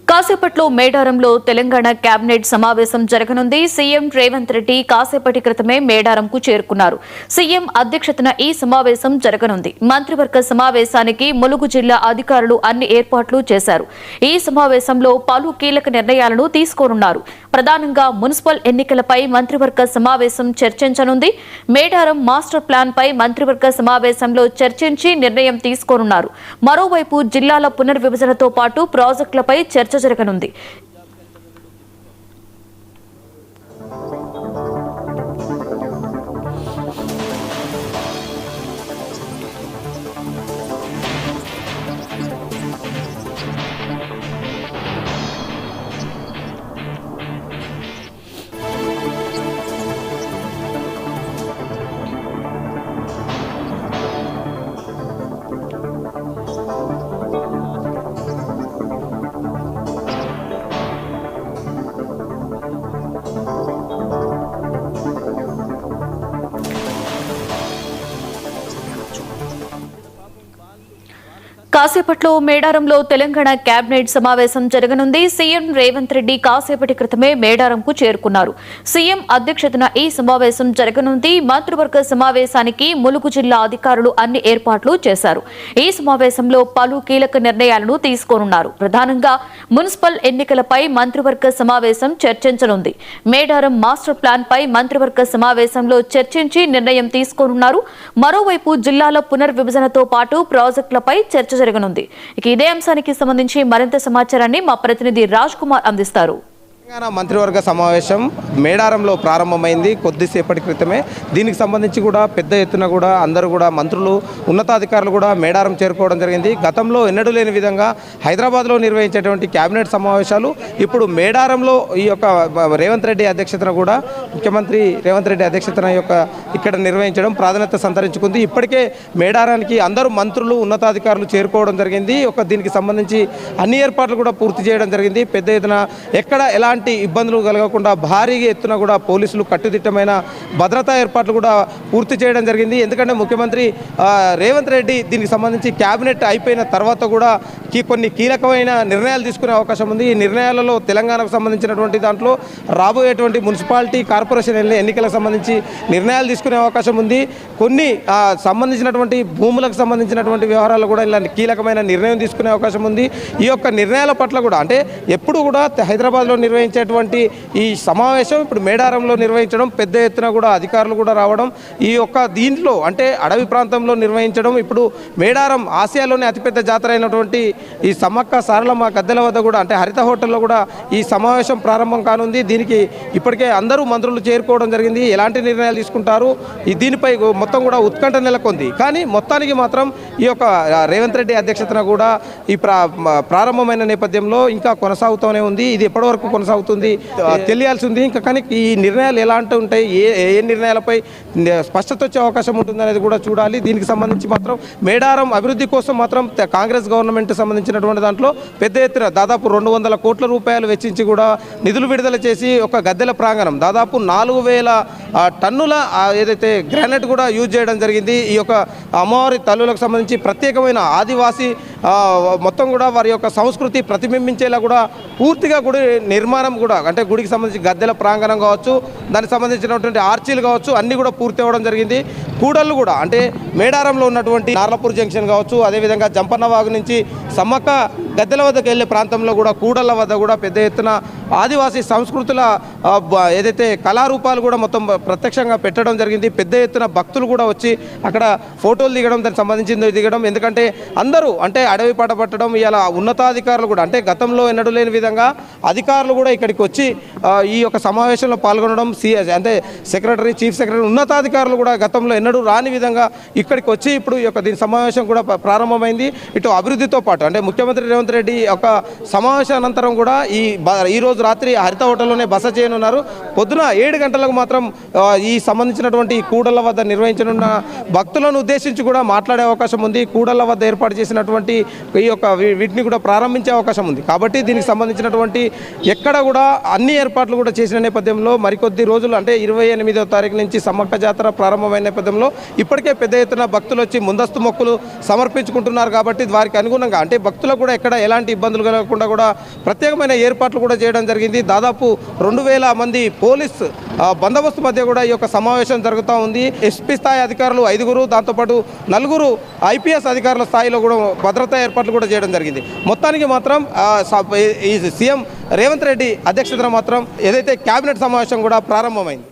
కాసేపట్లో మేడారంలో తెలంగాణ కేబినెట్ సమావేశం జరగనుంది. సీఎం రేవంత్ రెడ్డి కాసేపటి క్రితమే మేడారంకు చేరుకున్నారు. సీఎం అధ్యక్షతన ఈ సమావేశం జరగనుంది. మంత్రివర్గ సమావేశానికి ములుగు జిల్లా అధికారులు అన్ని ఏర్పాట్లు చేశారు. ఈ సమావేశంలో పలు కీలక నిర్ణయాలను తీసుకోనున్నారు. ప్రధానంగా మున్సిపల్ ఎన్నికలపై మంత్రివర్గ సమావేశం చర్చించనుంది. మేడారం మాస్టర్ ప్లాన్ పై మంత్రివర్గ సమావేశంలో చర్చించి నిర్ణయం తీసుకోనున్నారు. మరోవైపు జిల్లాల పునర్విభజనతో పాటు ప్రాజెక్టులపై చర్చ జరగనుంది. కాసేపట్లో మేడారంలో తెలంగాణ కేబినెట్ సమావేశం జరగనుంది. సీఎం రేవంత్ రెడ్డి కాసేపటి క్రితమే మేడారంకు చేరుకున్నారు. సీఎం అధ్యక్షతన ఈ సమావేశం జరగనుంది. మంత్రివర్గ సమావేశానికి ములుగు జిల్లా అధికారులు అన్ని ఏర్పాట్లు చేశారు. ఈ సమావేశంలో పలు కీలక నిర్ణయాలను తీసుకోనున్నారు. ప్రధానంగా మున్సిపల్ ఎన్నికలపై మంత్రివర్గ సమావేశం చర్చించనుంది. మేడారం మాస్టర్ ప్లాన్ పై మంత్రివర్గ సమావేశంలో చర్చించి నిర్ణయం తీసుకోనున్నారు. మరోవైపు జిల్లాల పునర్విభజనతో పాటు ప్రాజెక్టులపై చర్చ జరగనుంది. ఇదే అంశానికి సంబంధించి మరింత సమాచారాన్ని మా ప్రతినిధి రాజ్ కుమార్ అందిస్తారు. తెలంగాణ మంత్రివర్గ సమావేశం మేడారంలో ప్రారంభమైంది కొద్దిసేపటి క్రితమే. దీనికి సంబంధించి కూడా పెద్ద ఎత్తున కూడా అందరూ కూడా మంత్రులు ఉన్నతాధికారులు కూడా మేడారం చేరుకోవడం జరిగింది. గతంలో ఎన్నడూ లేని విధంగా హైదరాబాద్లో నిర్వహించేటువంటి కేబినెట్ సమావేశాలు ఇప్పుడు మేడారంలో ఈ యొక్క రేవంత్ రెడ్డి అధ్యక్షతన కూడా ముఖ్యమంత్రి రేవంత్ రెడ్డి అధ్యక్షతన ఇక్కడ నిర్వహించడం ప్రాధాన్యత సంతరించుకుంది. ఇప్పటికే మేడారానికి అందరూ మంత్రులు ఉన్నతాధికారులు చేరుకోవడం జరిగింది. దీనికి సంబంధించి అన్ని ఏర్పాట్లు కూడా పూర్తి చేయడం జరిగింది. పెద్ద ఎత్తున ఎక్కడ ఎలాంటి ఇబ్బందులు కలగకుండా భారీగా ఎత్తున కూడా పోలీసులు కట్టుదిట్టమైన భద్రతా ఏర్పాట్లు కూడా పూర్తి చేయడం జరిగింది. ఎందుకంటే ముఖ్యమంత్రి రేవంత్ రెడ్డి దీనికి సంబంధించి కేబినెట్ అయిపోయిన తర్వాత కూడా కొన్ని కీలకమైన నిర్ణయాలు తీసుకునే అవకాశం ఉంది. ఈ నిర్ణయాలలో తెలంగాణకు సంబంధించినటువంటి దాంట్లో రాబోయేటువంటి మున్సిపాలిటీ కార్పొరేషన్ ఎన్నికలకు సంబంధించి నిర్ణయాలు తీసుకునే అవకాశం ఉంది. కొన్ని సంబంధించినటువంటి భూములకు సంబంధించినటువంటి వ్యవహారాలు కూడా ఇలాంటి కీలకమైన నిర్ణయం తీసుకునే అవకాశం ఉంది. ఈ యొక్క నిర్ణయాల పట్ల కూడా అంటే ఎప్పుడు కూడా హైదరాబాద్లో నిర్వహించేటువంటి ఈ సమావేశం ఇప్పుడు మేడారంలో నిర్వహించడం, పెద్ద ఎత్తున కూడా అధికారులు కూడా రావడం, ఈ యొక్క దీంట్లో అంటే అడవి ప్రాంతంలో నిర్వహించడం, ఇప్పుడు మేడారం ఆసియాలోనే అతిపెద్ద జాతర అయినటువంటి ఈ సమ్మక్క సారలమ్మ గద్దెల వద్ద కూడా అంటే హరిత హోటల్లో కూడా ఈ సమావేశం ప్రారంభం కానుంది. దీనికి ఇప్పటికే అందరూ మంత్రులు చేరుకోవడం జరిగింది. ఎలాంటి నిర్ణయాలు తీసుకుంటారు దీనిపై మొత్తం కూడా ఉత్కంఠ నెలకొంది. కానీ మొత్తానికి మాత్రం ఈ యొక్క రేవంత్ రెడ్డి అధ్యక్షతన కూడా ఈ ప్రారంభమైన నేపథ్యంలో ఇంకా కొనసాగుతూనే ఉంది. ఇది ఎప్పటివరకు కొనసాగుతుంది తెలియాల్సి ఉంది. ఇంకా కానీ ఈ నిర్ణయాలు ఎలాంటి ఉంటాయి, ఏ నిర్ణయాలపై స్పష్టత వచ్చే అవకాశం ఉంటుంది అనేది కూడా చూడాలి. దీనికి సంబంధించి మాత్రం మేడారం అభివృద్ధి కోసం మాత్రం కాంగ్రెస్ గవర్నమెంట్ సంబంధించినటువంటి దాంట్లో పెద్ద ఎత్తున దాదాపు 200 కోట్ల రూపాయలు వెచ్చించి కూడా నిధులు విడుదల చేసి ఒక గద్దెల ప్రాంగణం దాదాపు 4000 టన్నుల ఏదైతే గ్రానైట్ కూడా యూజ్ చేయడం జరిగింది. ఈ యొక్క అమ్మవారి తల్లులకు సంబంధించి ప్రత్యేకమైన ఆదివాసీ మొత్తం కూడా వారి యొక్క సంస్కృతి ప్రతిబింబించేలా కూడా పూర్తిగా గుడి నిర్మాణం కూడా అంటే గుడికి సంబంధించి గద్దెల ప్రాంగణం కావచ్చు, దానికి సంబంధించినటువంటి ఆర్చీలు కావచ్చు అన్నీ కూడా పూర్తి అవ్వడం జరిగింది. కూడళ్ళు కూడా అంటే మేడారంలో ఉన్నటువంటి నార్లపూర్ జంక్షన్ కావచ్చు, అదేవిధంగా జంపన్నవాగు నుంచి సమ్మక్క గద్దెల వద్దకు వెళ్ళే ప్రాంతంలో కూడా కూడళ్ళ వద్ద కూడా పెద్ద ఎత్తున ఆదివాసీ సంస్కృతుల ఏదైతే కళారూపాలు కూడా మొత్తం ప్రత్యక్షంగా పెట్టడం జరిగింది. పెద్ద ఎత్తున భక్తులు కూడా వచ్చి అక్కడ ఫోటోలు దిగడం, దానికి సంబంధించింది దిగడం. ఎందుకంటే అందరూ అంటే అడవి పాట పట్టడం, ఇలా ఉన్నతాధికారులు కూడా అంటే గతంలో ఎన్నడూ లేని విధంగా అధికారులు కూడా ఇక్కడికి వచ్చి ఈ యొక్క సమావేశంలో పాల్గొనడం, అంటే సెక్రటరీ, చీఫ్ సెక్రటరీ, ఉన్నతాధికారులు కూడా గతంలో ఎన్నడూ రాని విధంగా ఇక్కడికి వచ్చి ఇప్పుడు ఈ యొక్క దీని సమావేశం కూడా ప్రారంభమైంది. ఇటు అభివృద్ధితో పాటు అంటే ముఖ్యమంత్రి రేవంత్ రెడ్డి ఒక సమావేశం అనంతరం కూడా ఈ రోజు రాత్రి హరిత హోటల్లోనే బస చేయనున్నారు. పొద్దున 7 గంటలకు మాత్రం ఈ సంబంధించినటువంటి కూడళ్ల వద్ద నిర్వహించనున్న భక్తులను ఉద్దేశించి కూడా మాట్లాడే అవకాశం ఉంది. కూడళ్ల వద్ద ఏర్పాటు చేసినటువంటి ఈ యొక్క వీటిని కూడా ప్రారంభించే అవకాశం ఉంది. కాబట్టి దీనికి సంబంధించినటువంటి ఎక్కడ కూడా అన్ని ఏర్పాట్లు కూడా చేసిన నేపథ్యంలో మరికొద్ది రోజులు అంటే 28వ తారీఖు నుంచి సమ్మక్క జాతర ప్రారంభమైన నేపథ్యంలో ఇప్పటికే పెద్ద ఎత్తున భక్తులు వచ్చి ముందస్తు మొక్కులు సమర్పించుకుంటున్నారు. కాబట్టి వారికి అనుగుణంగా అంటే భక్తులకు కూడా ఎక్కడ ఎలాంటి ఇబ్బందులు కలగకుండా కూడా ప్రత్యేకమైన ఏర్పాట్లు కూడా చేయడం జరిగింది. దాదాపు 2000 మంది పోలీస్ బందోబస్తు మధ్య కూడా ఈ యొక్క సమావేశం జరుగుతూ ఉంది. ఎస్పీ స్థాయి అధికారులు 5, దాంతోపాటు 4 ఐపీఎస్ అధికారుల స్థాయిలో కూడా భద్రతా ఏర్పాట్లు కూడా చేయడం జరిగింది. మొత్తానికి మాత్రం ఈ సీఎం రేవంత్ రెడ్డి అధ్యక్షతన మాత్రం ఏదైతే కేబినెట్ సమావేశం కూడా ప్రారంభమైంది.